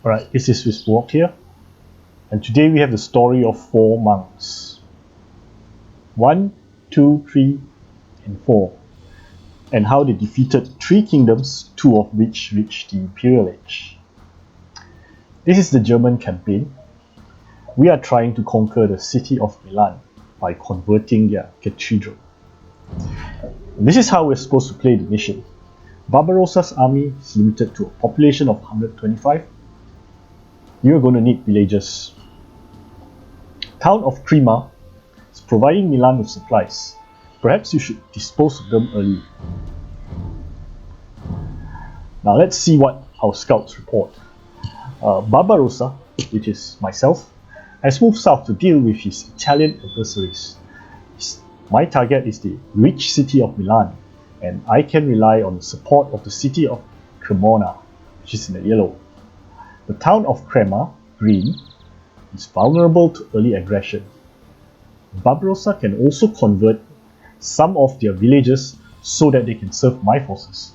Alright, this is Swiss Walk here, and today we have the story of 4 monks. 1, 2, 3, and 4, and how they defeated 3 kingdoms, 2 of which reached the Imperial Age. This is the German campaign. We are trying to conquer the city of Milan by converting their cathedral. This is how we're supposed to play the mission. Barbarossa's army is limited to a population of 125. You're going to need villagers. Town of Crema is providing Milan with supplies. Perhaps you should dispose of them early. Now let's see what our scouts report. Barbarossa, which is myself, has moved south to deal with his Italian adversaries. My target is the rich city of Milan, and I can rely on the support of the city of Cremona, which is in the yellow. The town of Crema, green, is vulnerable to early aggression. Barbarossa can also convert some of their villages so that they can serve my forces.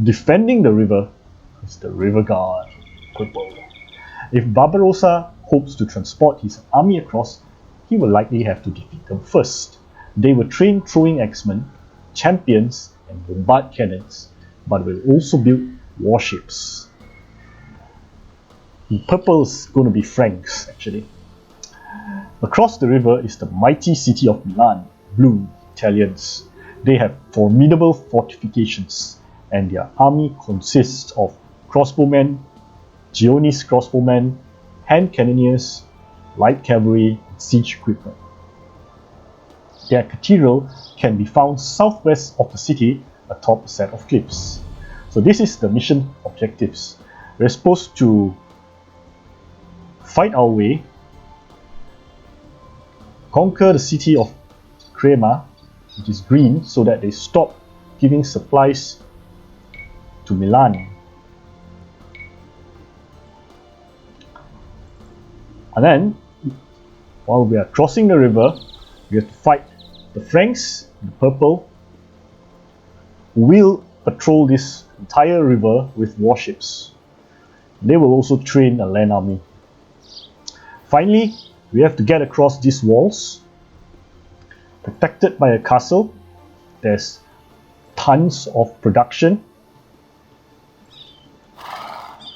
Defending the river is the river guard, purple. If Barbarossa hopes to transport his army across, he will likely have to defeat them first. They were trained throwing axemen, champions, and bombard cannons, but will also build warships. Purple is going to be Franks, actually. Across the river is the mighty city of Milan, blue, Italians. They have formidable fortifications, and their army consists of crossbowmen, Genoese crossbowmen, hand cannoneers, light cavalry, and siege equipment. Their cathedral can be found southwest of the city atop a set of cliffs. So this is the mission objectives. We're supposed to fight our way, conquer the city of Crema, which is green, so that they stop giving supplies to Milan. And then, while we are crossing the river, we have to fight the Franks, the purple, who will patrol this entire river with warships. They will also train a land army. Finally, we have to get across these walls, protected by a castle. There's tons of production.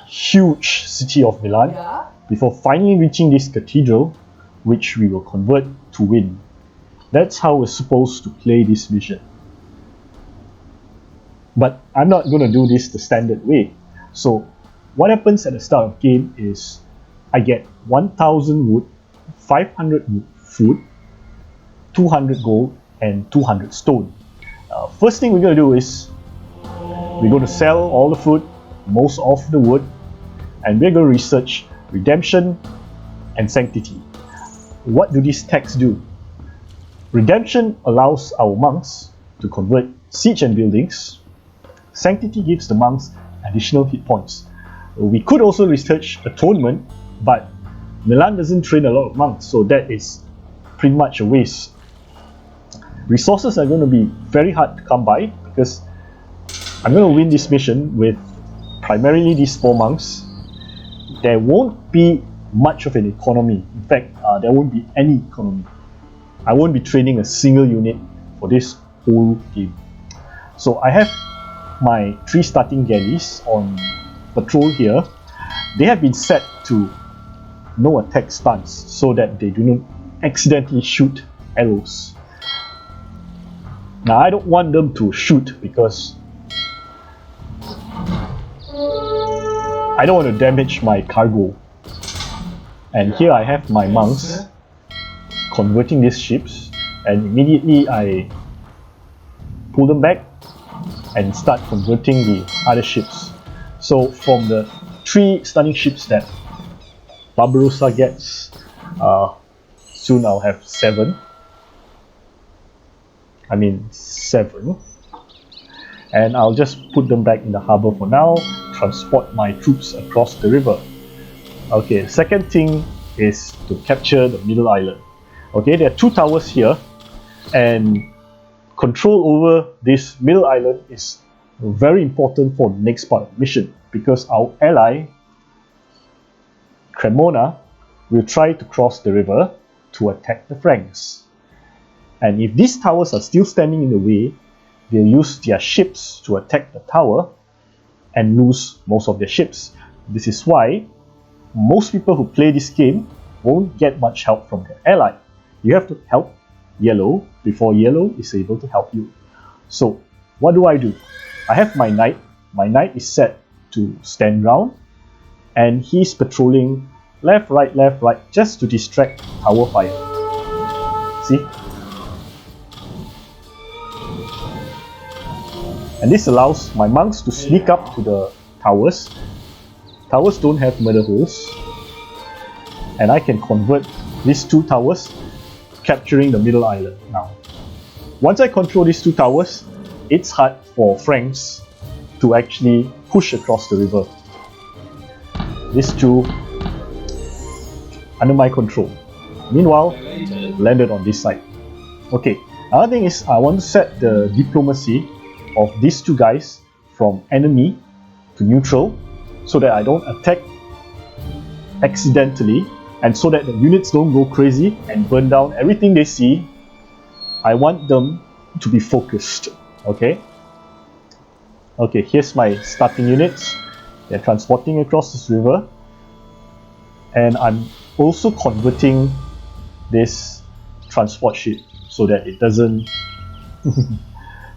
Huge city of Milan, before finally reaching this cathedral, which we will convert to win. That's how we're supposed to play this mission. But I'm not going to do this the standard way. So what happens at the start of the game is I get 1000 wood, 500 food, 200 gold, and 200 stone. First thing we're going to do is we're going to sell all the food, most of the wood, and we're going to research redemption and sanctity. What do these texts do? Redemption allows our monks to convert siege and buildings. Sanctity gives the monks additional hit points. We could also research atonement, but Milan doesn't train a lot of monks, so that is pretty much a waste. Resources are going to be very hard to come by because I'm going to win this mission with primarily these 4 monks. There won't be much of an economy. In fact, there won't be any economy. I won't be training a single unit for this whole game. So I have my 3 starting galleys on patrol here. They have been set to no attack stance so that they do not accidentally shoot arrows. Now I don't want them to shoot because I don't want to damage my cargo. And here I have my monks converting these ships, and immediately I pull them back and start converting the other ships. So from the 3 stunning ships that Barbarossa gets, soon I'll have 7. And I'll just put them back in the harbour for now, transport my troops across the river. Okay, second thing is to capture the middle island. Okay, there are 2 towers here, and control over this middle island is very important for the next part of the mission, because our ally Cremona will try to cross the river to attack the Franks. And if these towers are still standing in the way, they'll use their ships to attack the tower and lose most of their ships. This is why most people who play this game won't get much help from their ally. You have to help yellow before yellow is able to help you. So what do? I have my knight. My knight is set to stand round, and he's patrolling left, right, just to distract tower fire. See? And this allows my monks to sneak up to the towers. Towers don't have murder holes, and I can convert these two towers, capturing the middle island now. Once I control these two towers, it's hard for Franks to actually push across the river. These two under my control. Meanwhile, landed on this side. Okay, another thing is I want to set the diplomacy of these two guys from enemy to neutral, so that I don't attack accidentally, and so that the units don't go crazy and burn down everything they see. I want them to be focused. Okay, here's my starting units. They're transporting across this river, and I'm also converting this transport ship so that it doesn't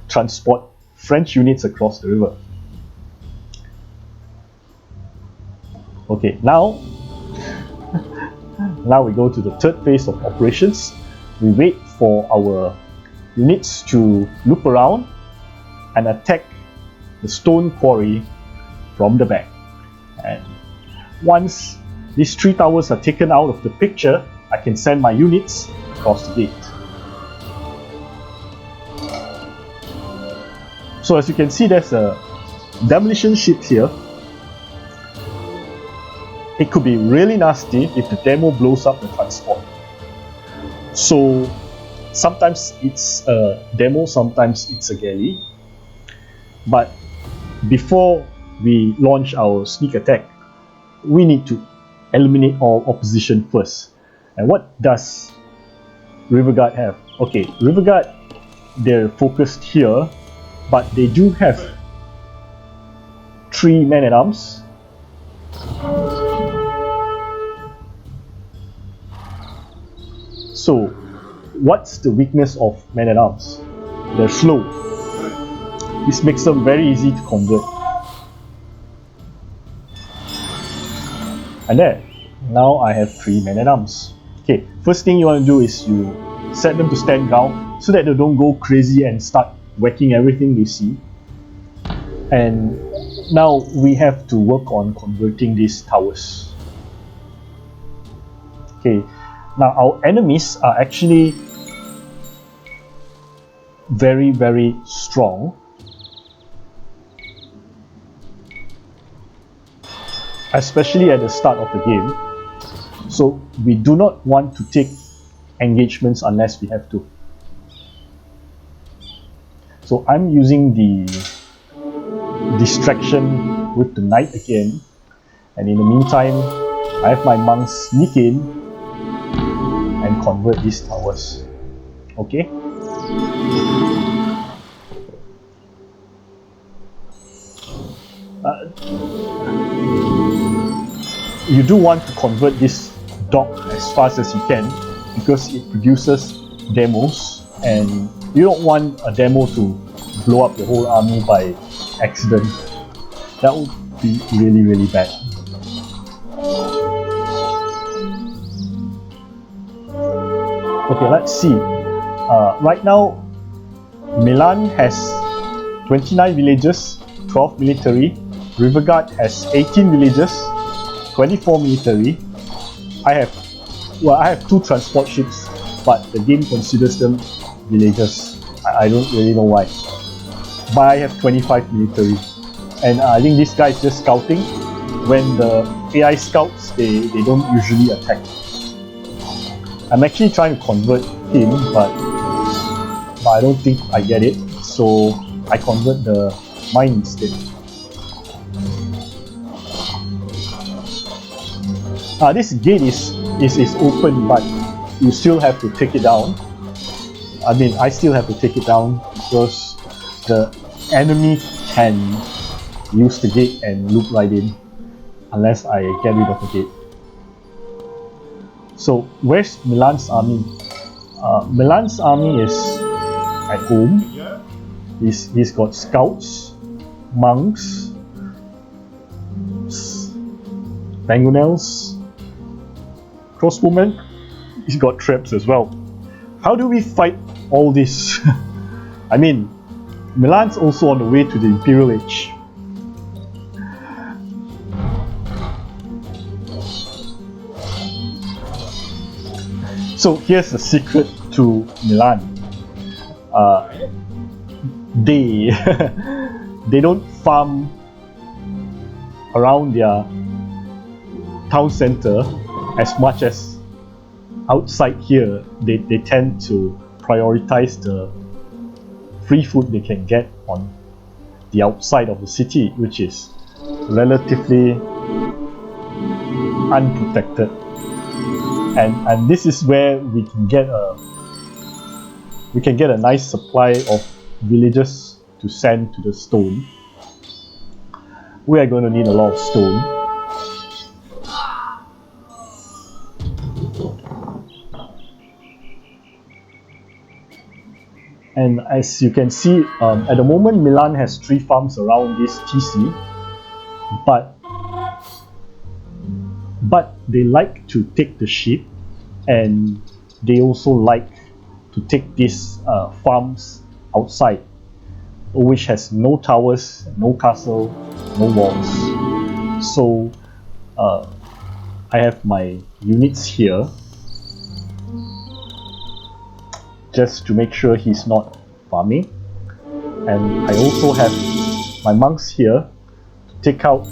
transport French units across the river. Okay, now we go to the third phase of operations. We wait for our units to loop around and attack the stone quarry from the back. And once these three towers are taken out of the picture, I can send my units across the gate. So as you can see, there's a demolition ship here. It could be really nasty if the demo blows up the transport. So sometimes it's a demo, sometimes it's a galley. But before we launch our sneak attack, we need to eliminate all opposition first. And what does Riverguard have? Okay, Riverguard, they're focused here, but they do have 3 men-at-arms. So, what's the weakness of men-at-arms? They're slow. This makes them very easy to convert. And there, now I have 3 men-at-arms. Okay, first thing you want to do is you set them to stand ground so that they don't go crazy and start whacking everything they see. And now we have to work on converting these towers. Okay, now our enemies are actually very, very strong. Especially at the start of the game. So we do not want to take engagements unless we have to. So I'm using the distraction with the knight again, and in the meantime I have my monks sneak in and convert these towers. Okay, you do want to convert this dock as fast as you can because it produces demos, and you don't want a demo to blow up the whole army by accident. That would be really, really bad. Okay, let's see. Right now, Milan has 29 villages, 12 military. Riverguard has 18 villages, 24 military. I have 2 transport ships, but the game considers them villages. I don't really know why. But I have 25 military. And I think this guy is just scouting. When the AI scouts, they don't usually attack. I'm actually trying to convert him, but I don't think I get it. So I convert the mine instead. This gate is open, but you still have to take it down. I mean, I still have to take it down because the enemy can use the gate and loop right in unless I get rid of the gate. So where's Milan's army? Milan's army is at home. He's got scouts, monks, mangonels, crossbowmen. He's got traps as well. How do we fight all this? I mean, Milan's also on the way to the Imperial Age. So here's the secret to Milan. They they don't farm around their town center as much as outside here. They tend to prioritize the free food they can get on the outside of the city, which is relatively unprotected. And this is where we can get a nice supply of villagers to send to the stone. We are going to need a lot of stone. And as you can see, at the moment Milan has 3 farms around this TC, but they like to take the sheep, and they also like to take these farms outside, which has no towers, no castle, no walls. So I have my units here just to make sure he's not farming, and I also have my monks here to take out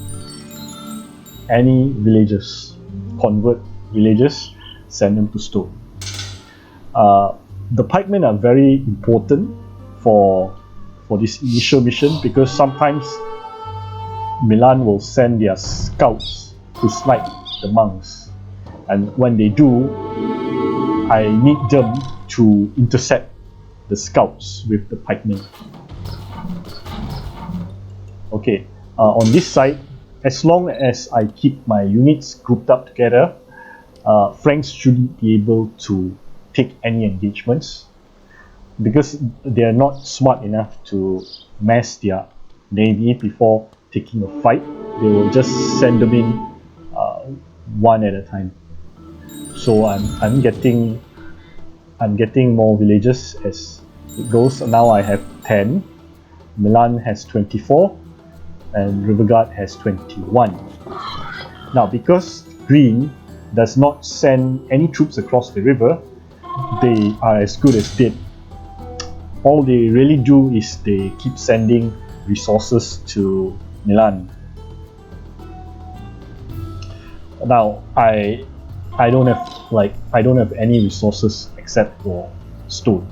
any villagers, convert villagers, send them to stone. The pikemen are very important for this initial mission, because sometimes Milan will send their scouts to snipe the monks, and when they do, I need them to intercept the scouts with the pikemen. Okay, on this side, as long as I keep my units grouped up together, Franks shouldn't be able to take any engagements, because they are not smart enough to mass their navy before taking a fight. They will just send them in one at a time. So I'm getting more villages as it goes. Now I have 10, Milan has 24, and Riverguard has 21. Now, because Green does not send any troops across the river, they are as good as dead. All they really do is they keep sending resources to Milan. Now I don't have any resources except for stone.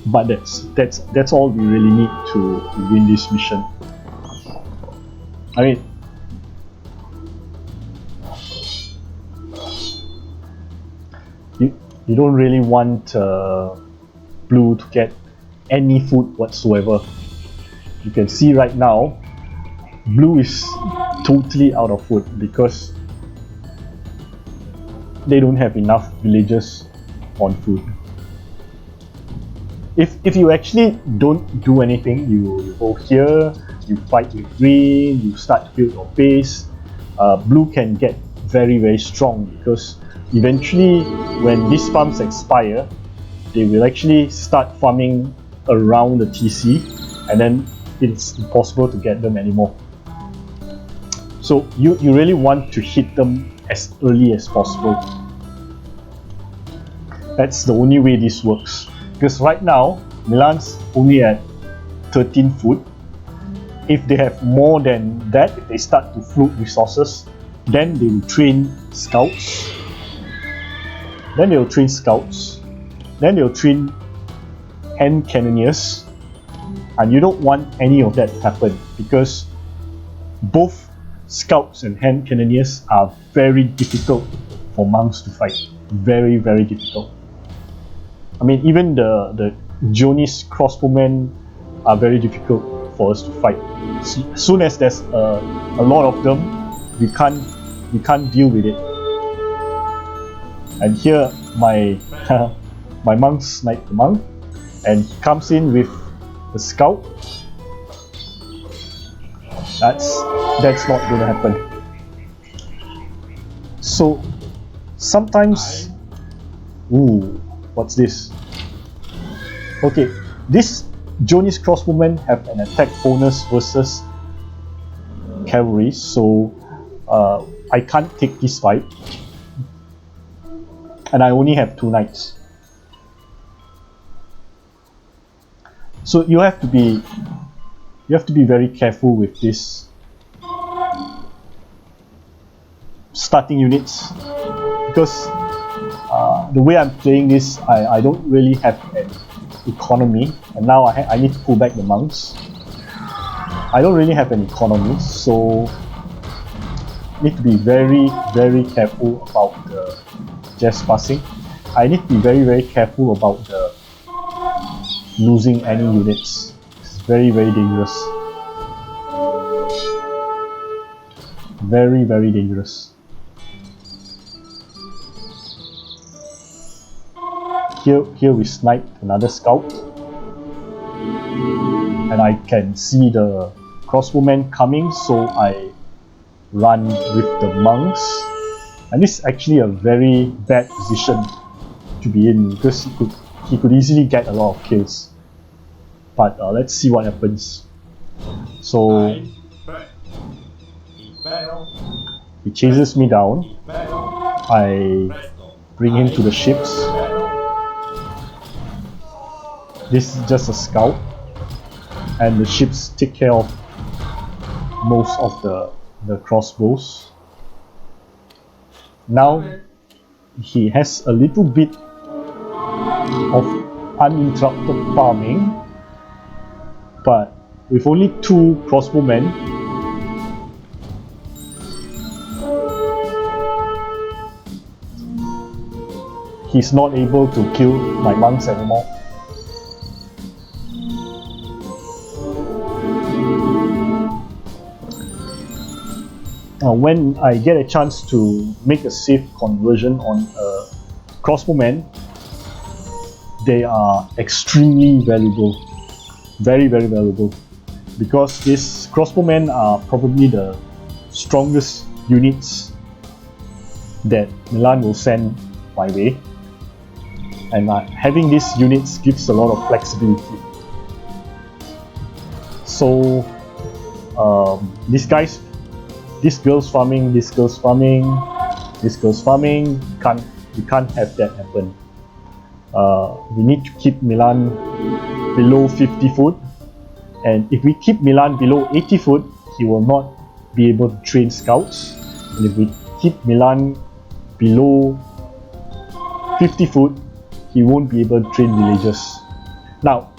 But that's all we really need to win this mission. I mean, you don't really want Blue to get any food whatsoever. You can see right now, Blue is totally out of food because they don't have enough villagers on food. If you actually don't do anything, you go here, you fight with Green, you start to build your base, Blue can get very strong, because eventually when these farms expire, they will actually start farming around the TC, and then it's impossible to get them anymore. So you really want to hit them as early as possible. That's the only way this works. Because right now, Milan's only at 13 food. If they have more than that, if they start to float resources, then they will train scouts. Then they will train hand cannoneers. And you don't want any of that to happen, because both scouts and hand cannoneers are very difficult for monks to fight. Very, very difficult. I mean, even the Jonis crossbowmen are very difficult for us to fight. As soon as there's a lot of them, we can't deal with it. And here my my monk sniped the monk, and he comes in with the scout. That's not gonna happen. So sometimes, ooh, what's this? Okay, this Jonis crossbowmen have an attack bonus versus cavalry, so I can't take this fight, and I only have 2 knights. So you have to be very careful with this starting units, because the way I'm playing this, I don't really have an economy, and now I need to pull back the monks. I don't really have an economy, so need to be very, very careful about the just passing. I need to be very, very careful about the losing any units. It's very, very dangerous. Very, very dangerous. Here we sniped another scout, and I can see the crossbowmen coming, so I run with the monks. And this is actually a very bad position to be in, because he could easily get a lot of kills. But let's see what happens. So he chases me down. I bring him to the ships. This is just a scout, and the ships take care of most of the crossbows. Now he has a little bit of uninterrupted farming, but with only 2 crossbowmen, he's not able to kill my monks anymore. When I get a chance to make a safe conversion on a crossbowman, they are extremely valuable. Very, very valuable. Because these crossbowmen are probably the strongest units that Milan will send my way. And having these units gives a lot of flexibility. So this girl's farming, we can't have that happen. We need to keep Milan below 50 foot, and if we keep Milan below 80 foot, he will not be able to train scouts, and if we keep Milan below 50 foot, he won't be able to train villagers. Now,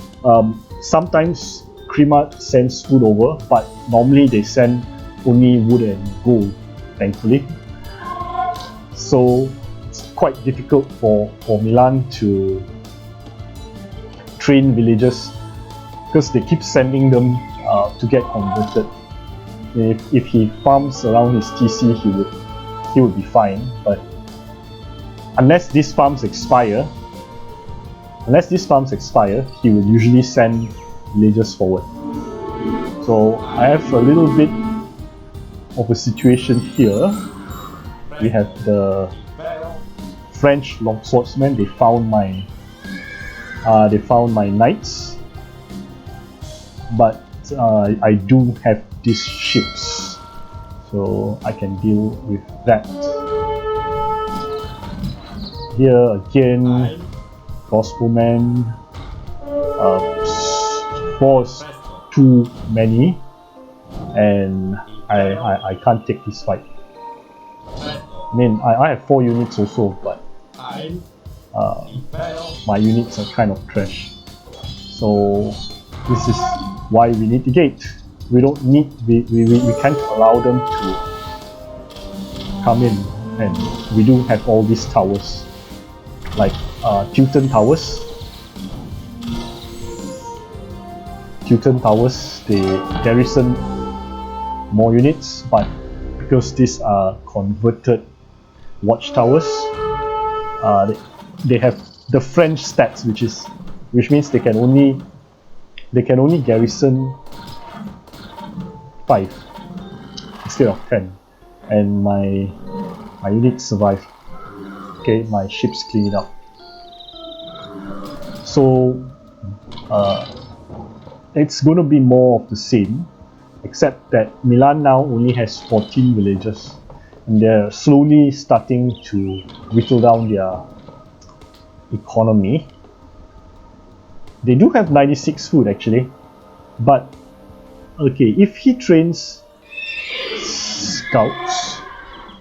sometimes Crema sends food over, but normally they send only wood and gold, thankfully. So it's quite difficult for Milan to train villagers, because they keep sending them to get converted. If he farms around his TC, he would be fine, but unless these farms expire, he will usually send villagers forward. So I have a little bit of a situation here. We have the French longswordsmen. They found my knights, but I do have these ships, so I can deal with that. Here again, crossbowmen. 4 is too many, and I can't take this fight. I mean, I have 4 units also, but my units are kind of trash. So this is why we need the gate. we don't need, we can't allow them to come in, and we do have all these towers, like Teuton Towers. Teuton Towers, they garrison more units, but because these are converted watchtowers, they have the French stats, which means they can only garrison 5 instead of 10, and my units survive. Okay, my ships clean it up. So it's going to be more of the same, except that Milan now only has 14 villages, and they're slowly starting to whittle down their economy. They do have 96 food actually, but okay, if he trains scouts,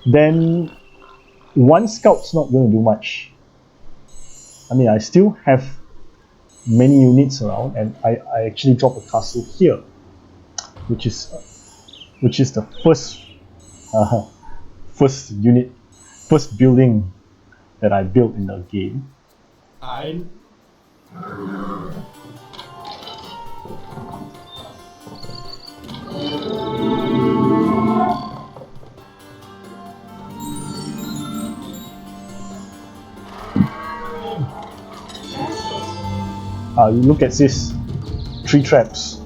then one scout's not going to do much. I mean, I still have many units around, and I actually drop a castle here, which is the first building that I built in the game. You look at this, 3 traps.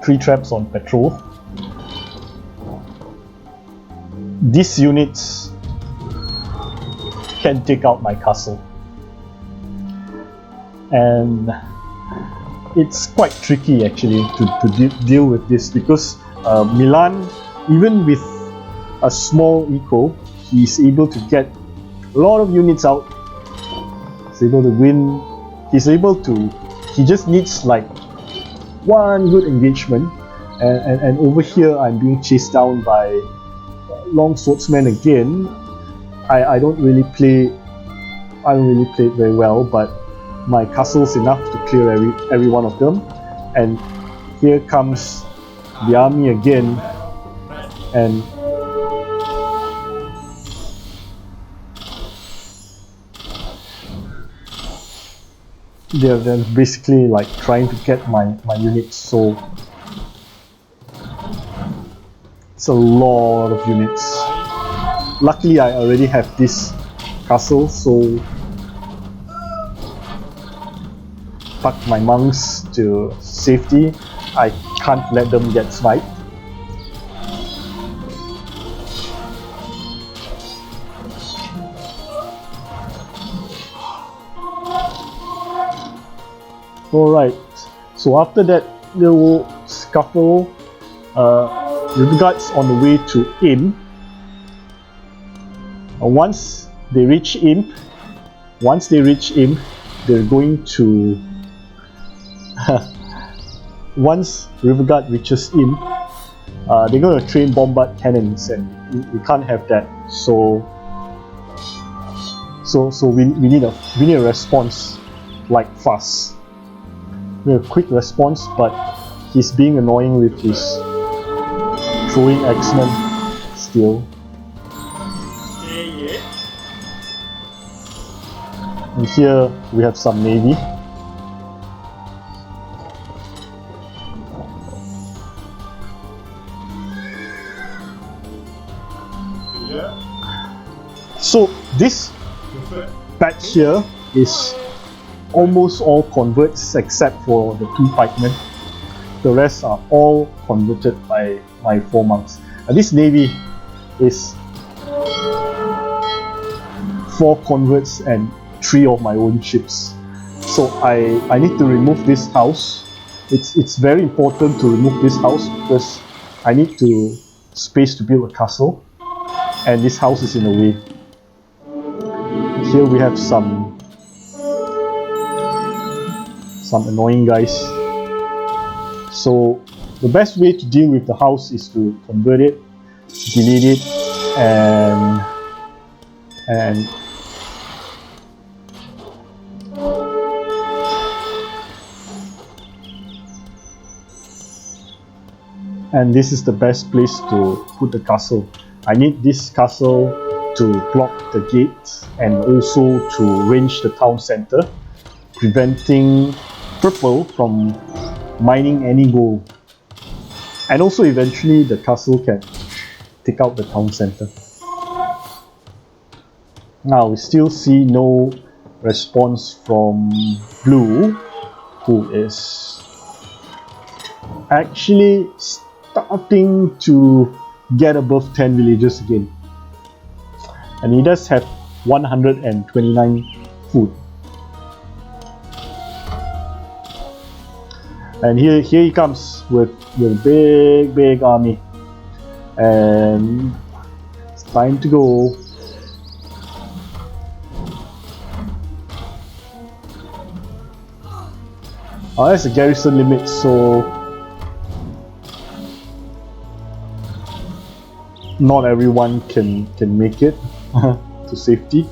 3 traps on patrol. These units can take out my castle, and it's quite tricky actually to deal with this, because Milan, even with a small eco, he's able to get a lot of units out. He's able to win. He just needs like one good engagement, and over here I'm being chased down by long swordsmen again. I don't really play it very well, but my castle's enough to clear every one of them. And here comes the army again, and they're basically like trying to get my units, so it's a lot of units. Luckily I already have this castle, so tuck my monks to safety. I can't let them get sniped. Alright, so after that little scuffle, with regards on the way to Imp, once they reach Imp, they're going to once Riverguard reaches Imp, they're going to train bombard cannons, and we can't have that. So we need a response, like fast. We have a quick response, but he's being annoying with his throwing axemen still. And here we have some navy. So this batch here is almost all converts except for the 2 pikemen. The rest are all converted by my 4 monks. And this navy is 4 converts and 3 of my own ships. So I need to remove this house. It's very important to remove this house because I need space to build a castle, and this house is in the way. Here we have some annoying guys. So the best way to deal with the house is to convert it, delete it, and And this is the best place to put the castle. I need this castle to block the gates and also to range the town center, preventing purple from mining any gold. And also eventually the castle can take out the town center. Now we still see no response from blue, who is actually starting to get above 10 villagers again. And he does have 129 food. And here he comes with a big army. And it's time to go. Oh, that's a garrison limit, so not everyone can make it to safety.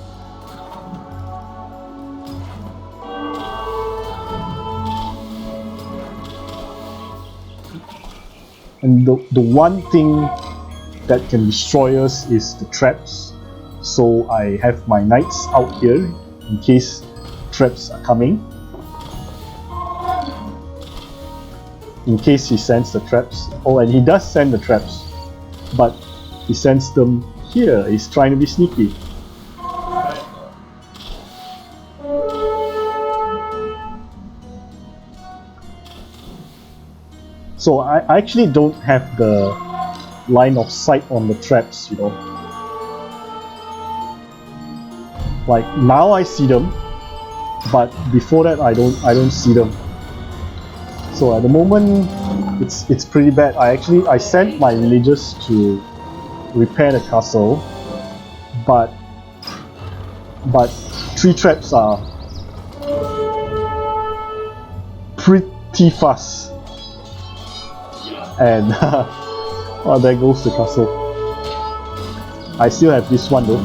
And the one thing that can destroy us is the traps. So I have my knights out here in case traps are coming. In case he sends the traps. Oh, and he does send the traps, but he sends them here. He's trying to be sneaky. So I actually don't have the line of sight on the traps, you know. Like now I see them, but before that I don't see them. So at the moment it's pretty bad. I sent my villagers to repair the castle, but 3 traps are pretty fast. And oh, there goes the castle. I still have this one though.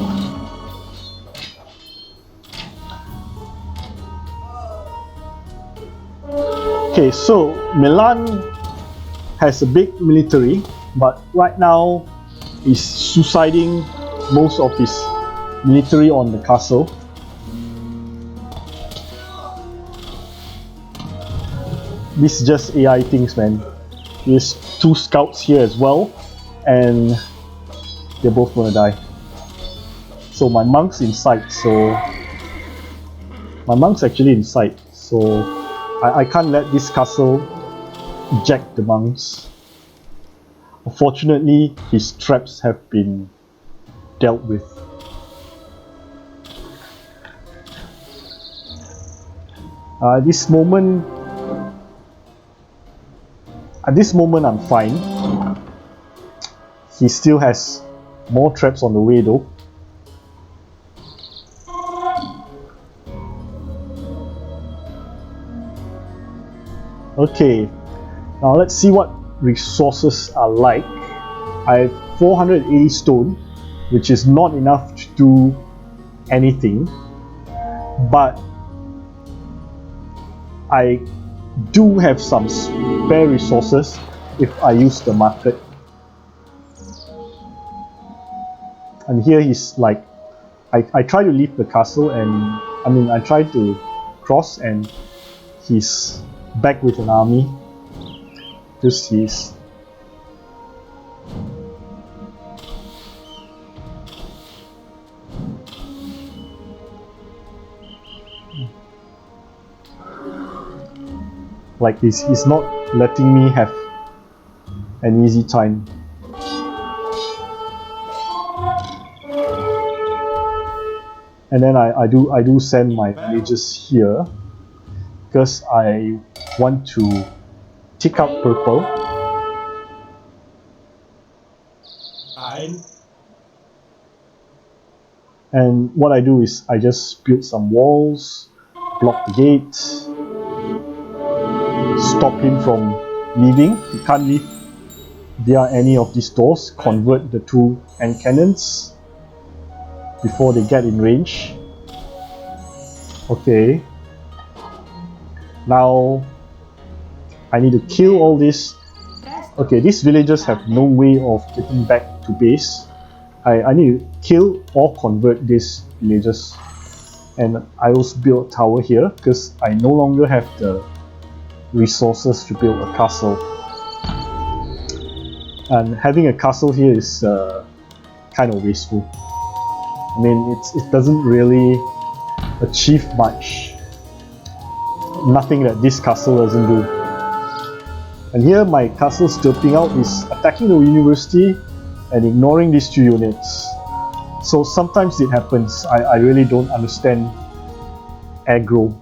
Okay, so Milan has a big military, but right now is suiciding most of his military on the castle. This is just AI things, man. There's 2 scouts here as well, and they're both gonna die. So my monk's in sight, so my monk's actually in sight, so I can't let this castle eject the monks. Unfortunately, his traps have been dealt with. At this moment I'm fine. He still has more traps on the way though. Okay, now let's see what resources are like. I have 480 stone, which is not enough to do anything, but I do have some spare resources if I use the market. And here he's like, I try to leave the castle, and I try to cross, and he's back with an army. Just he's like he's not letting me have an easy time. And then I do send my villagers here because I want to take out purple. And what I do is I just build some walls, block the gates, stop him from leaving. He can't leave via any of these doors. Convert the 2 end cannons before they get in range. Okay. Now I need to kill all these Okay, these villagers have no way of getting back to base. I need to kill or convert these villagers. And I also build a tower here because I no longer have the resources to build a castle. And having a castle here is kind of wasteful. I mean, it doesn't really achieve much. Nothing that this castle doesn't do. And here my castle stepping out is attacking the university and ignoring these two units. So sometimes it happens. I really don't understand aggro.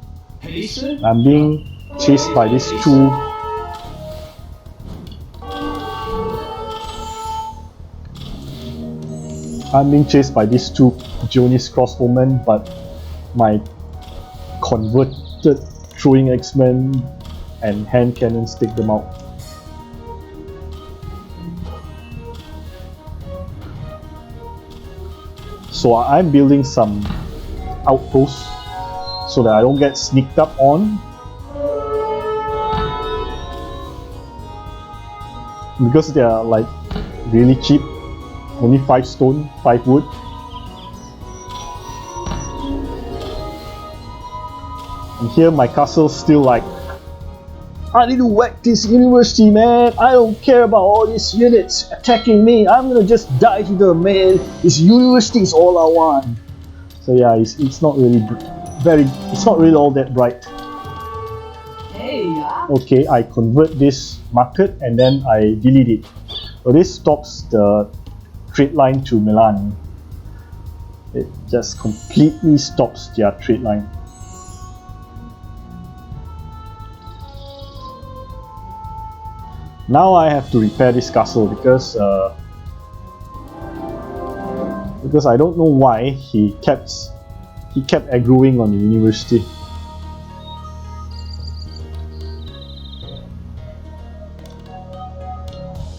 I'm being chased by these two. I'm being chased by these two Jonis crossbowmen, but my converted throwing X-Men and hand cannons take them out. So I'm building some outposts so that I don't get sneaked up on. Because they are like really cheap, only 5 stone, 5 wood. And here my castle's still like, I need to whack this university, man. I don't care about all these units attacking me. I'm gonna just die here, man. This university is all I want. So yeah, it's not really it's not really all that bright. Okay, I convert this market and then I delete it. So this stops the trade line to Milan. It just completely stops their trade line. Now I have to repair this castle because I don't know why he kept aggroing on the university.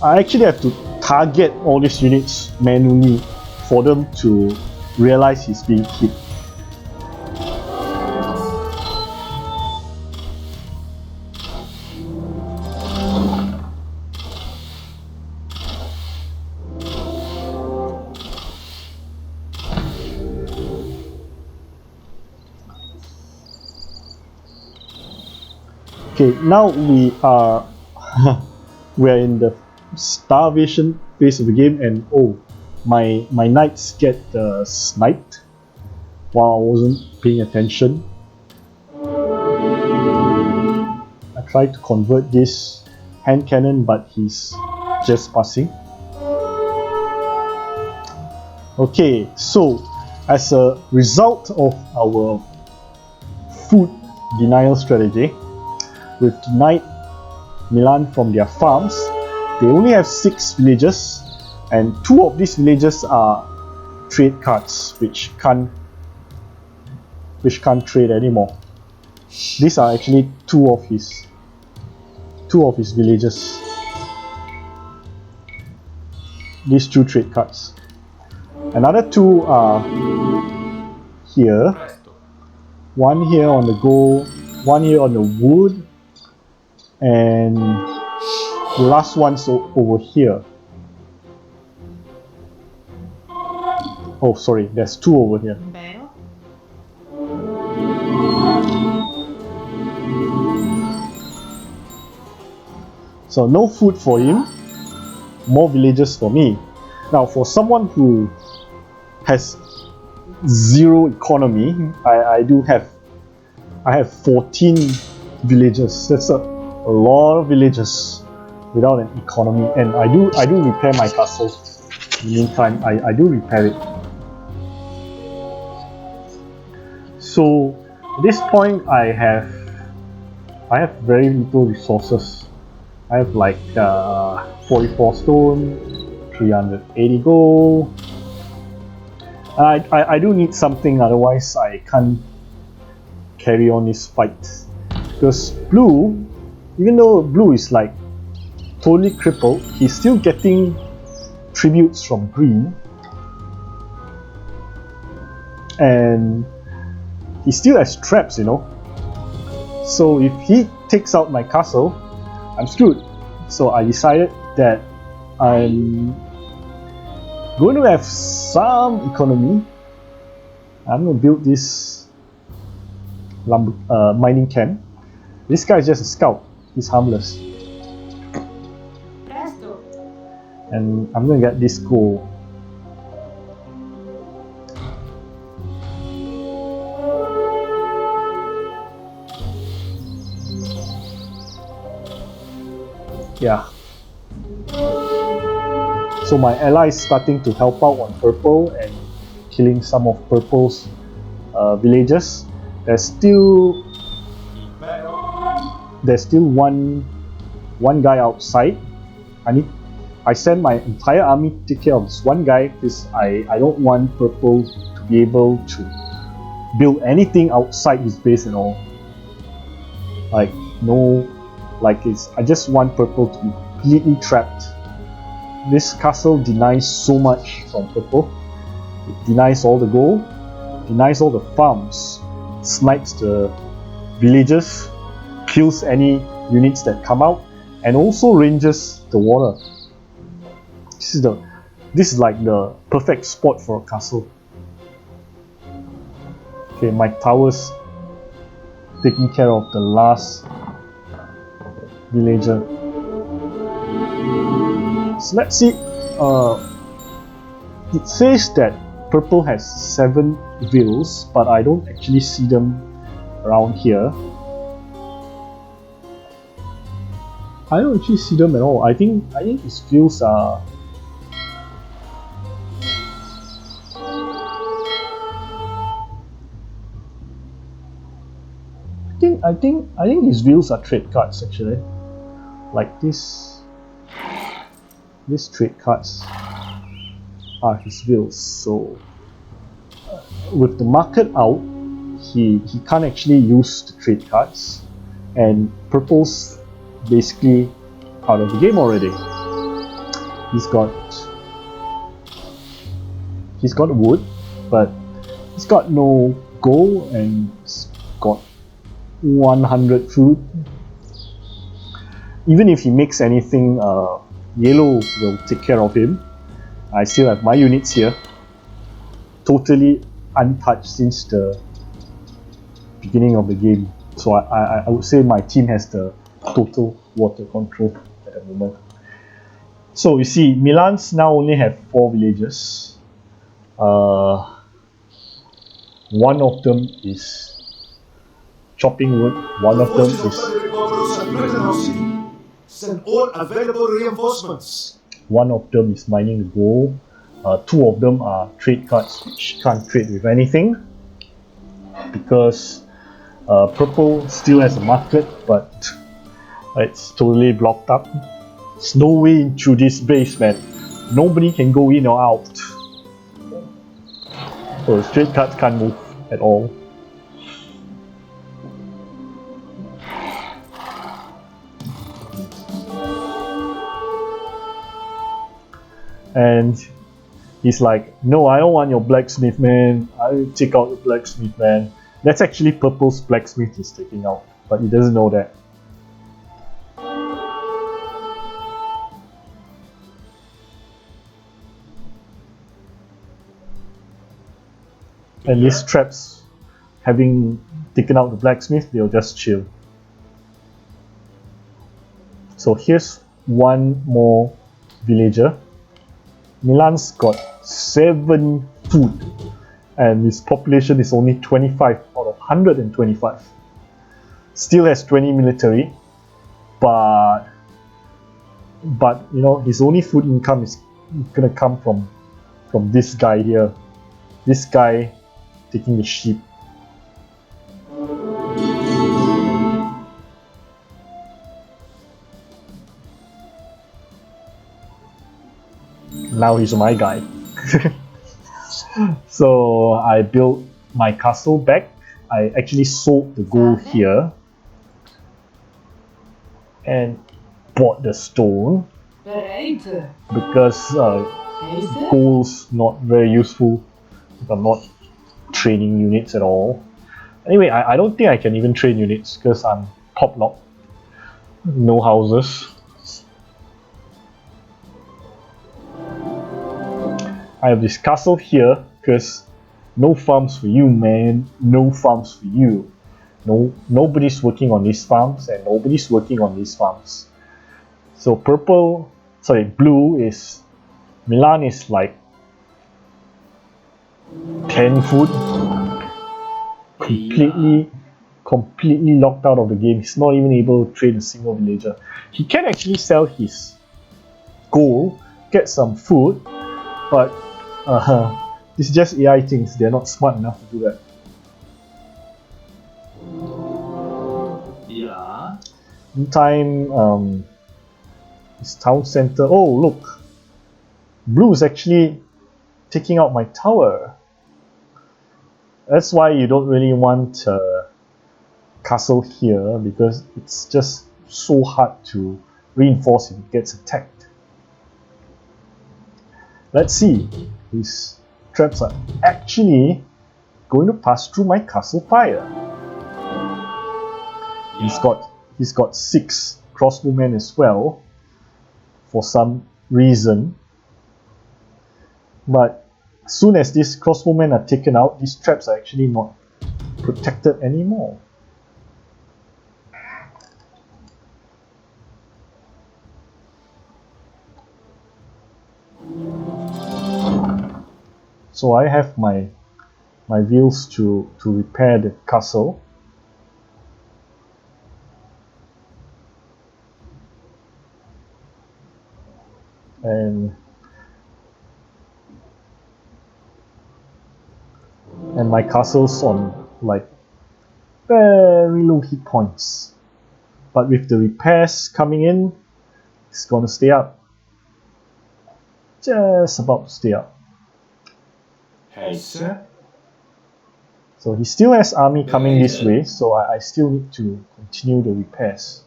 I actually have to target all these units manually for them to realize he's being hit. Okay, now we're in the starvation phase of the game, and oh, my knights get sniped while I wasn't paying attention. I tried to convert this hand cannon, but he's just passing. Okay, so as a result of our food denial strategy, we've denied Milan from their farms. They only have 6 villages, and 2 of these villages are trade cards, which can't trade anymore. These are actually two of his villages. These 2 trade cards. Another 2 are here. One here on the gold, one here on the wood, and the last one's over here. Oh, sorry, there's 2 over here. So no food for him, more villages for me. Now for someone who has 0 economy, I have 14 villages. That's a lot of villages without an economy, and I do repair my castle. In the meantime, I do repair it. So at this point, I have very little resources. I have like 44 stone, 380 gold. I do need something, otherwise I can't carry on this fight. Because blue, even though blue is like totally crippled, he's still getting tributes from green, and he still has traps, you know. So if he takes out my castle, I'm screwed. So I decided that I'm going to have some economy. I'm going to build this mining camp. This guy is just a scout. He's harmless. And I'm going to get this gold. Yeah. So my ally is starting to help out on purple and killing some of purple's villagers. There's still one guy outside. I send my entire army to take care of this one guy because I don't want purple to be able to build anything outside his base at all. I just want purple to be completely trapped. This castle denies so much from purple. It denies all the gold, denies all the farms, snipes the villagers, kills any units that come out, and also ranges the water. This is like the perfect spot for a castle. Okay, my towers taking care of the last villager. So let's see. It says that purple has 7 vills, but I don't actually see them around here. I don't actually see them at all. I think his vills are. I think his vills are trade cards actually. Like these trade cards are his vills. So with the market out, he can't actually use the trade cards, and purple's basically out of the game already. He's got wood, but he's got no gold, and he's got 100 food. Even if he makes anything, yellow will take care of him. I still have my units here, totally untouched since the beginning of the game. So I would say my team has the total water control at the moment. So you see, Milan's now only have 4 villages. One of them is chopping wood. One of them is. Send all available reinforcements. One of them is mining the gold. 2 of them are trade cards which can't trade with anything because purple still has a market, but it's totally blocked up. There's no way into this base, man. Nobody can go in or out. So the trade cards can't move at all. And he's like, no, I don't want your blacksmith, man. I'll take out the blacksmith, man. That's actually purple's blacksmith he's taking out, but he doesn't know that. And these traps, having taken out the blacksmith, they'll just chill. So here's one more villager. Milan's got 7 food, and his population is only 25 out of 125. Still has 20 military, but you know, his only food income is gonna come from this guy here. This guy taking the sheep. Now he's my guy. So I built my castle back. I actually sold the gold here and bought the stone because gold's not very useful if I'm not training units at all. Anyway, I don't think I can even train units because I'm top lock. No houses. I have this castle here because no farms for you, man. No farms for you. Nobody's working on these farms and nobody's working on these farms. So blue is Milan is like 10 food, completely locked out of the game. He's not even able to trade a single villager. He can actually sell his gold, get some food, but it's just AI things. They're not smart enough to do that. Yeah. Meantime, this town center. Oh, look, blue is actually taking out my tower. That's why you don't really want a castle here, because it's just so hard to reinforce if it gets attacked. Let's see. These traps are actually going to pass through my castle fire. He's got 6 crossbowmen as well for some reason. But as soon as these crossbowmen are taken out, these traps are actually not protected anymore. So I have my wheels to repair the castle. And my castle's on like very low hit points. But with the repairs coming in, it's gonna stay up. Just about to stay up. Hey, sir. So he still has army coming this way, so I still need to continue the repairs.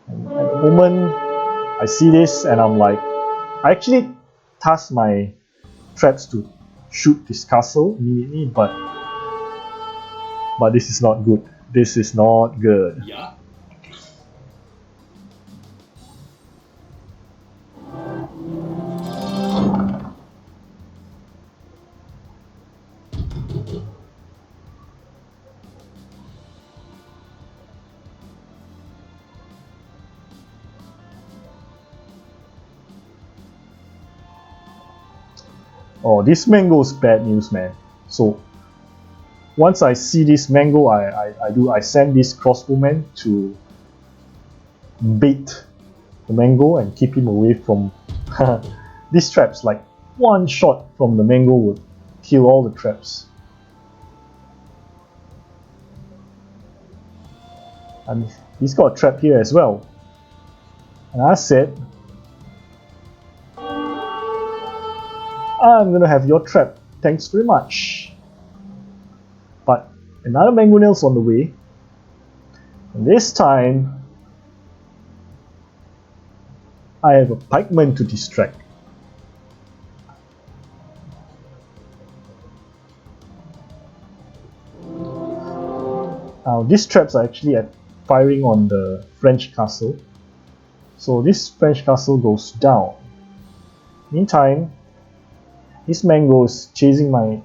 And at the moment, I see this and I'm like, I actually tasked my traps to shoot this castle immediately, but this is not good. This is not good. Yeah. Oh, this mango is bad news, man. So once I see this mango, I send this crossbowman to bait the mango and keep him away from these traps. Like one shot from the mango would kill all the traps. And he's got a trap here as well. And I said, I'm gonna have your trap. Thanks very much. But another mango nail's on the way. And this time, I have a pikeman to distract. Now these traps are actually firing on the French castle. So this French castle goes down. Meantime, this mango is chasing my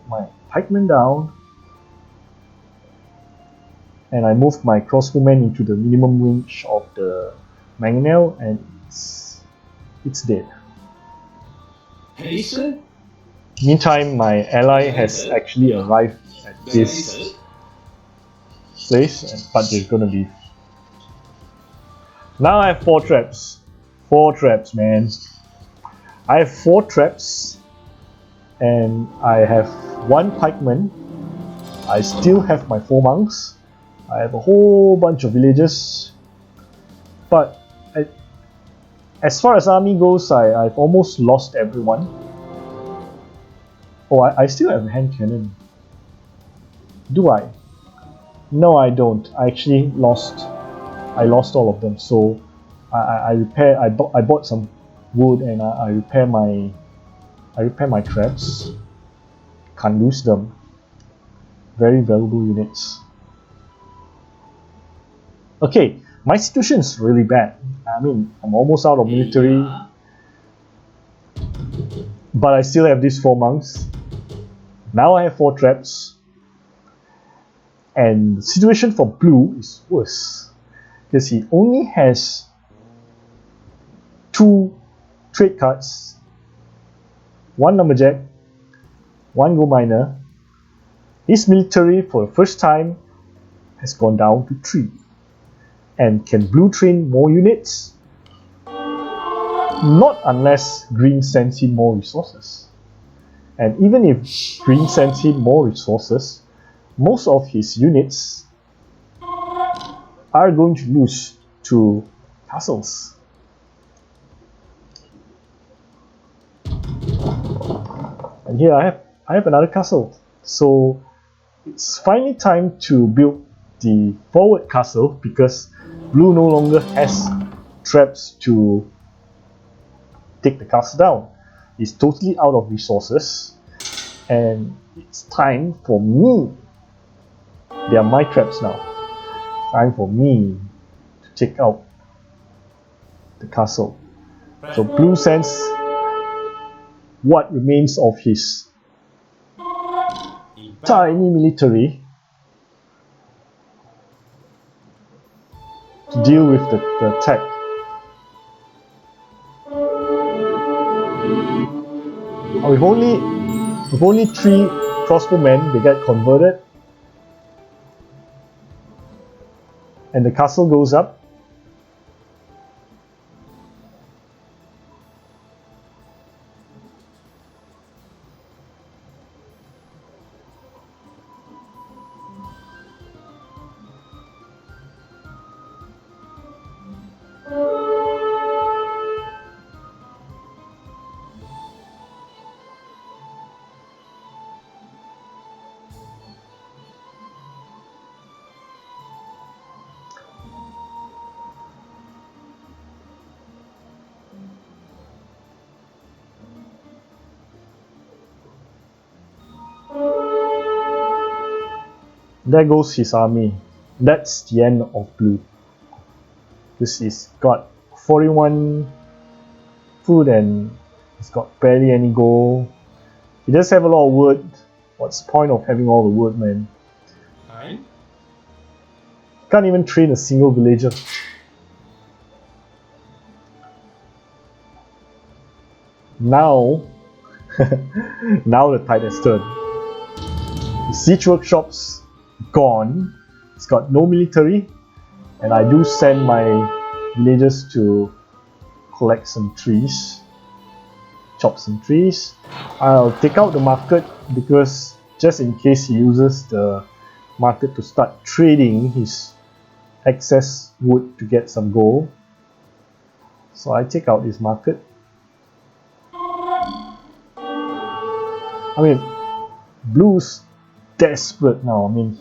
pikeman down. And I moved my crossbowman into the minimum range of the mangonel, and it's dead. Hey, sir. Meantime, my ally has actually arrived at this place, but they're gonna leave. Now I have 4 traps. 4 traps, man. I have 4 traps, and I have 1 pikeman. I still have my 4 monks. I have a whole bunch of villagers, but as far as army goes, I've almost lost everyone. Oh, I still have a hand cannon. Do I? No, I don't. I actually lost. I lost all of them. So I bought some wood and I repair my traps. Can't lose them. Very valuable units. Okay, my situation is really bad. I mean, I'm almost out of military. but I still have these 4 monks. Now I have 4 traps. And the situation for blue is worse, because he only has 2 trade cards, 1 lumberjack, 1 gold miner. His military for the first time has gone down to 3. And can blue train more units? Not unless green sends him more resources. And even if green sends him more resources, most of his units are going to lose to castles. And here I have another castle. So it's finally time to build the forward castle, because blue no longer has traps to take the castle down. He's totally out of resources, and it's time for me. They are my traps now. Time for me to take out the castle. So blue sends what remains of his tiny military to deal with the attack. With only 3 crossbowmen, they get converted, and the castle goes up. There goes his army. That's the end of blue. This is got 41 food and he's got barely any gold. He does have a lot of wood. What's the point of having all the wood, man? Can't even train a single villager. Now, now the tide has turned. The siege workshop's gone. It's got no military, and I do send my villagers to collect some trees, chop some trees. I'll take out the market, because just in case he uses the market to start trading his excess wood to get some gold. So I take out his market. I mean, blue's desperate now. I mean,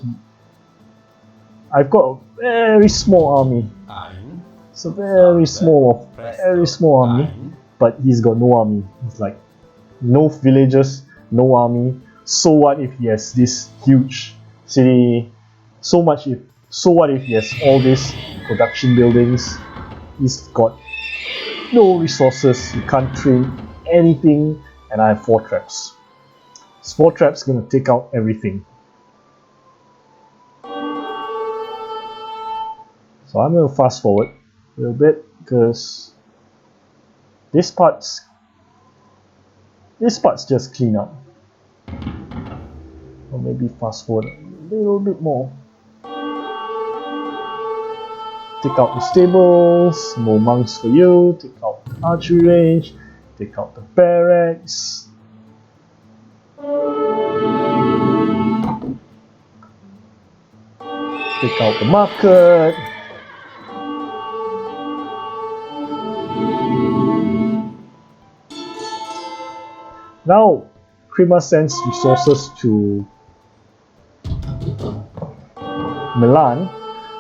I've got a very small army. It's a very small army, but he's got no army. It's like no villagers, no army. So what if he has this huge city? So what if he has all these production buildings? He's got no resources. He can't train anything, and I have 4 traps. This 4 traps gonna take out everything. So I'm going to fast forward a little bit, because this part's just clean up. Or maybe fast forward a little bit more. Take out the stables, no monks for you. Take out the archery range. Take out the barracks. Take out the market. Now, Krima sends resources to Milan,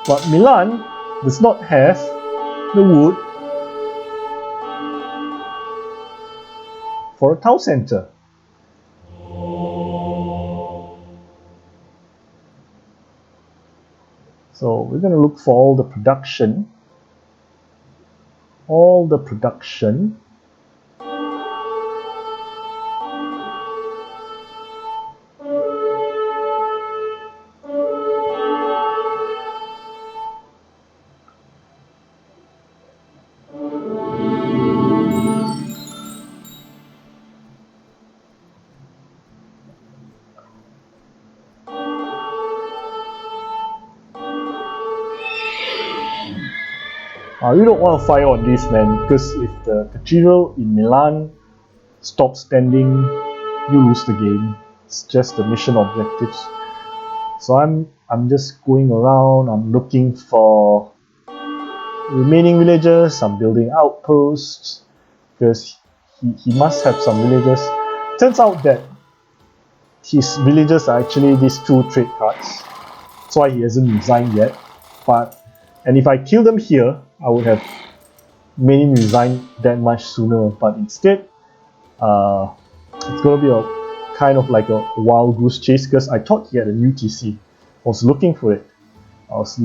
but Milan does not have the wood for a town center. So we're going to look for all the production. I really don't want to fire on this, man, because if the cathedral in Milan stops standing, you lose the game. It's just the mission objectives. So I'm just going around, I'm looking for remaining villagers, I'm building outposts, because he must have some villagers. Turns out that his villagers are actually these 2 trade cards. That's why he hasn't resigned yet. And if I kill them here, I would have made him resign that much sooner. But instead, it's gonna be a kind of like a wild goose chase, because I thought he had a new TC. I was looking for it. I was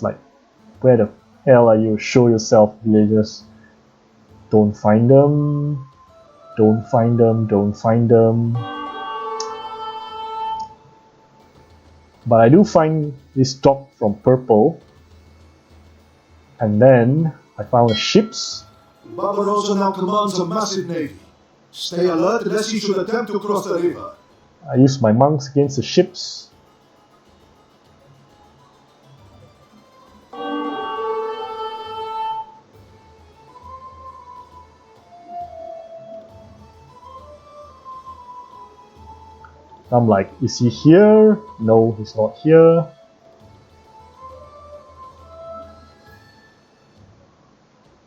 like, where the hell are you? Show yourself, villagers. Don't find them. Don't find them. Don't find them. But I do find this dock from purple. And then I found the ships. Barbarossa now commands a massive navy. Stay alert lest he should attempt to cross the river. I used my monks against the ships. I'm like, is he here? No, he's not here.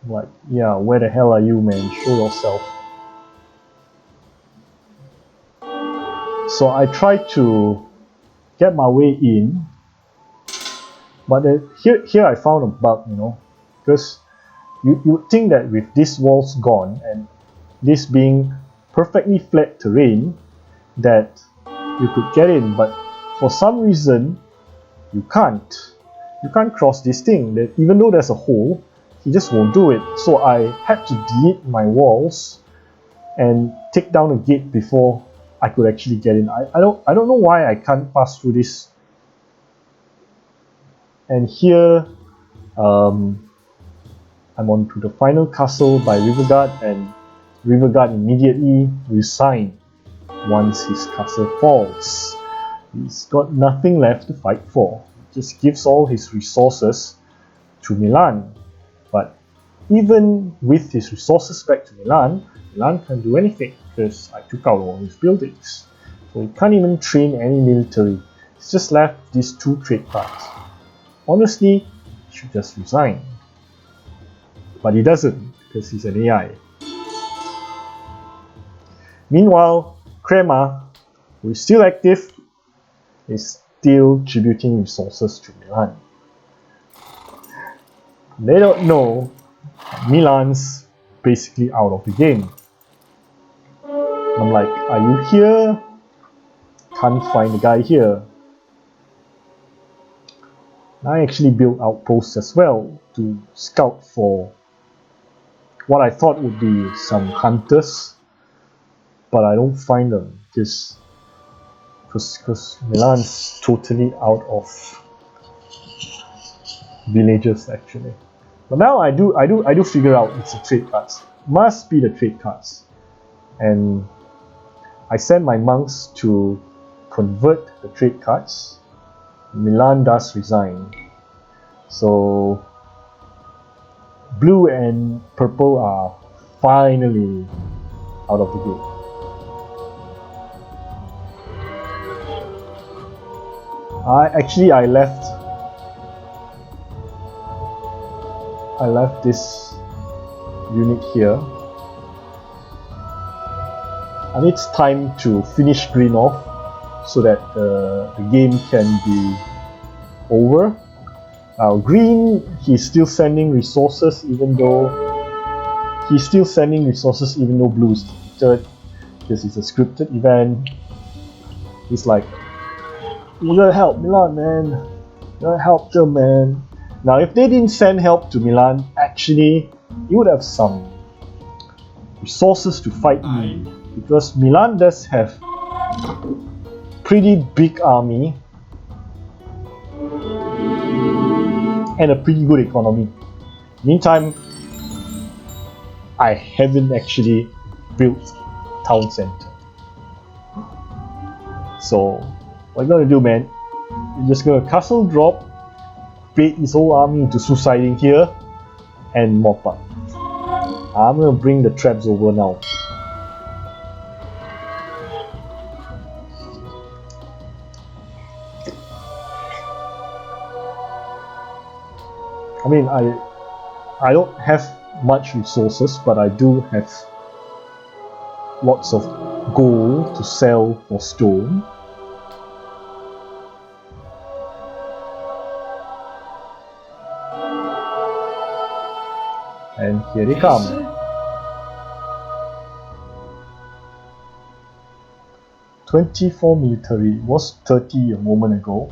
I'm like, yeah, where the hell are you, man? Show yourself. So I tried to get my way in, but here I found a bug, because you would think that with these walls gone and this being perfectly flat terrain, that you could get in, but for some reason you can't. You can't cross this thing. That even though there's a hole, he just won't do it. So I had to delete my walls and take down a gate before I could actually get in. I don't know why I can't pass through this. And here I'm on to the final castle by Riverguard, and Riverguard immediately resigned once his castle falls. He's got nothing left to fight for. He just gives all his resources to Milan. But even with his resources back to Milan, Milan can't do anything because I took out all his buildings. So he can't even train any military. He's just left these 2 trade cards. Honestly, he should just resign. But he doesn't, because he's an AI. Meanwhile, Crema, who is still active, is still tributing resources to Milan. They don't know Milan's basically out of the game. I'm like, are you here? Can't find the guy here. I actually built outposts as well to scout for what I thought would be some hunters, but I don't find them because Milan's totally out of villages actually. But now I do figure out it's the trade cards. Must be the trade cards. And I send my monks to convert the trade cards. Milan does resign. So blue and purple are finally out of the game. I left this unit here, and it's time to finish green off so that the game can be over. Now green, he's still sending resources even though blue is defeated because it's a scripted event. He's like, you gotta help Milan, man. You gotta help them, man. Now, if they didn't send help to Milan, actually, you would have some resources to fight me, because Milan does have pretty big army and a pretty good economy. Meantime, I haven't actually built town center. So, what you're gonna do, man? You're just gonna castle drop bait his whole army to suiciding here and mop up. I'm gonna bring the traps over now. I mean, I don't have much resources, but I do have lots of gold to sell for stone. And here they come. 24 military, it was 30 a moment ago.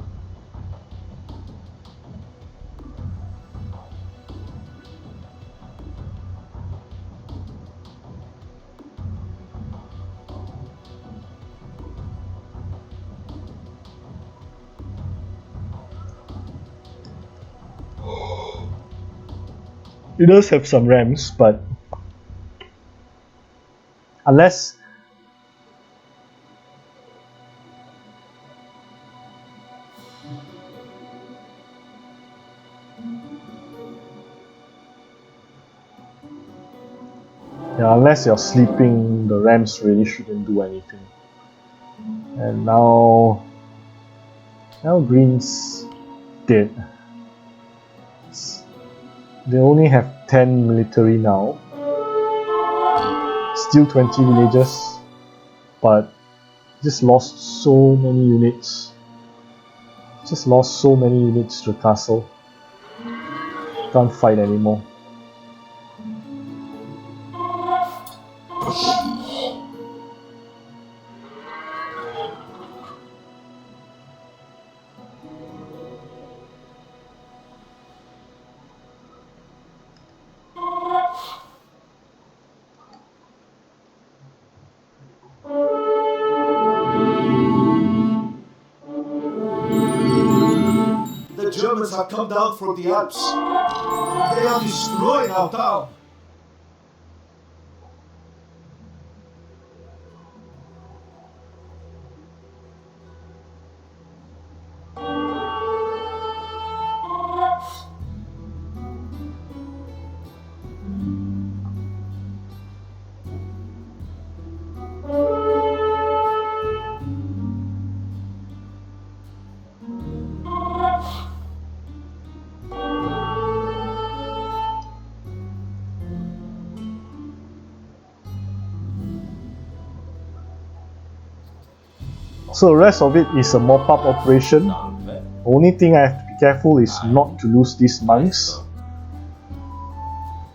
It does have some ramps, but unless unless you're sleeping, the ramps really shouldn't do anything. And now green's dead. They only have 10 military now. Still 20 villagers, but just lost so many units. Just lost so many units to the castle. Can't fight anymore. The Germans have come down from the Alps. They are destroying our town. So the rest of it is a mop-up operation. Only thing I have to be careful is not to lose these monks,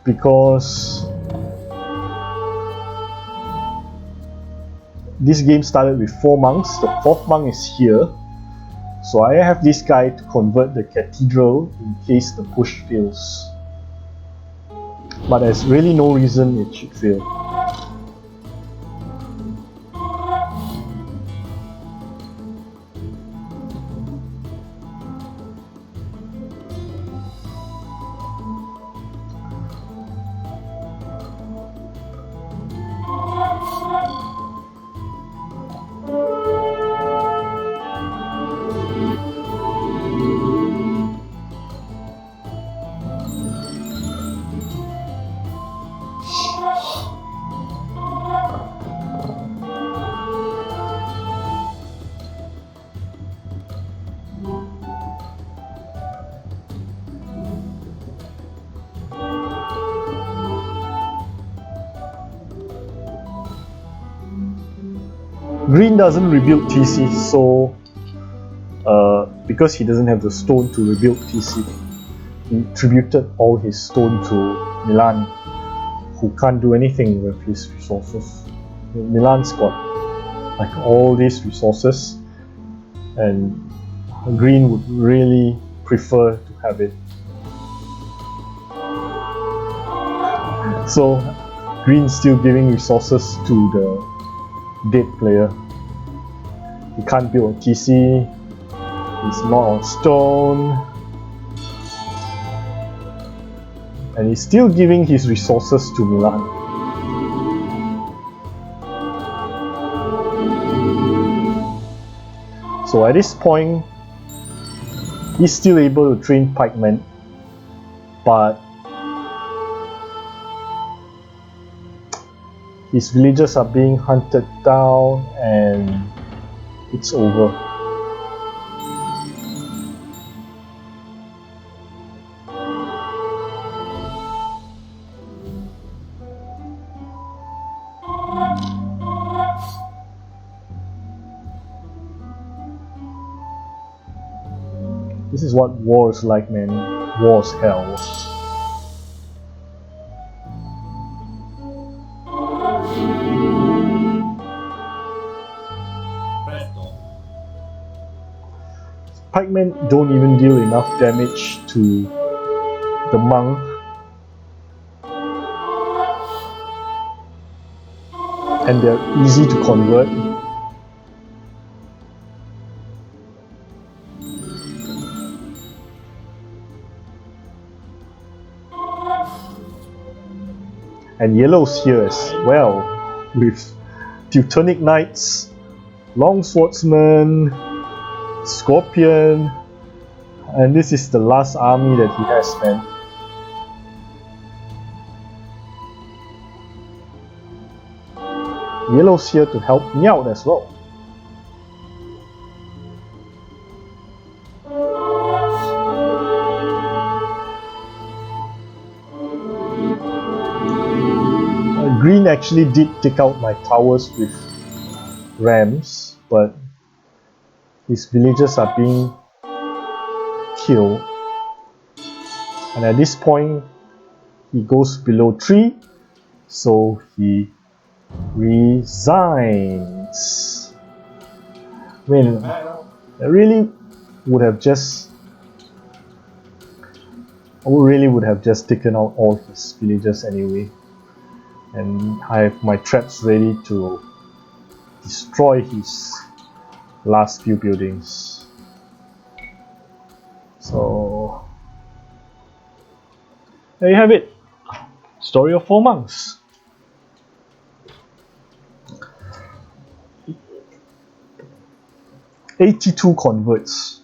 because this game started with 4 monks. The 4th monk is here, so I have this guy to convert the cathedral in case the push fails. But there's really no reason it should fail. Green doesn't rebuild TC, so because he doesn't have the stone to rebuild TC, he tributed all his stone to Milan, who can't do anything with his resources. Milan's got like all these resources, and Green would really prefer to have it. So Green's still giving resources to the dead player. He can't build a TC, he's not on stone, and he's still giving his resources to Milan. So at this point, He's still able to train pikemen, but his villagers are being hunted down and it's over. This is what war is like, man. War is hell. Presto. Pikemen don't even deal enough damage to the monk, and they're easy to convert. And yellow's here as well, with Teutonic Knights, Longswordsman, Scorpion, and this is the last army that he has, man. Yellow's here to help me out as well. Green actually did take out my towers with rams, but his villagers are being killed. And at this point, he goes below 3, so he resigns. I mean, I really would have just taken out all his villagers anyway, and I have my traps ready to destroy his last few buildings. So there you have it. Story of 4 monks. $82 converts.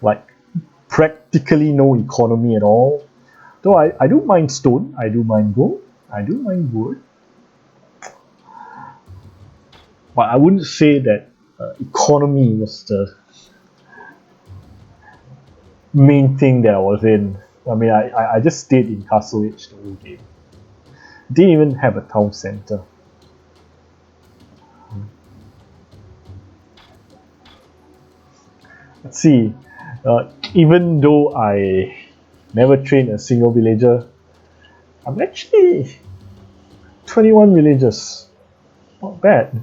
Like practically no economy at all. Though I do mind stone, I do mind gold, I do mind wood. But I wouldn't say that economy was the main thing that I was in. I mean, I just stayed in Castle Age the whole game. Didn't even have a town center. Let's see. Even though I never trained a single villager, I'm actually 21 villagers. Not bad.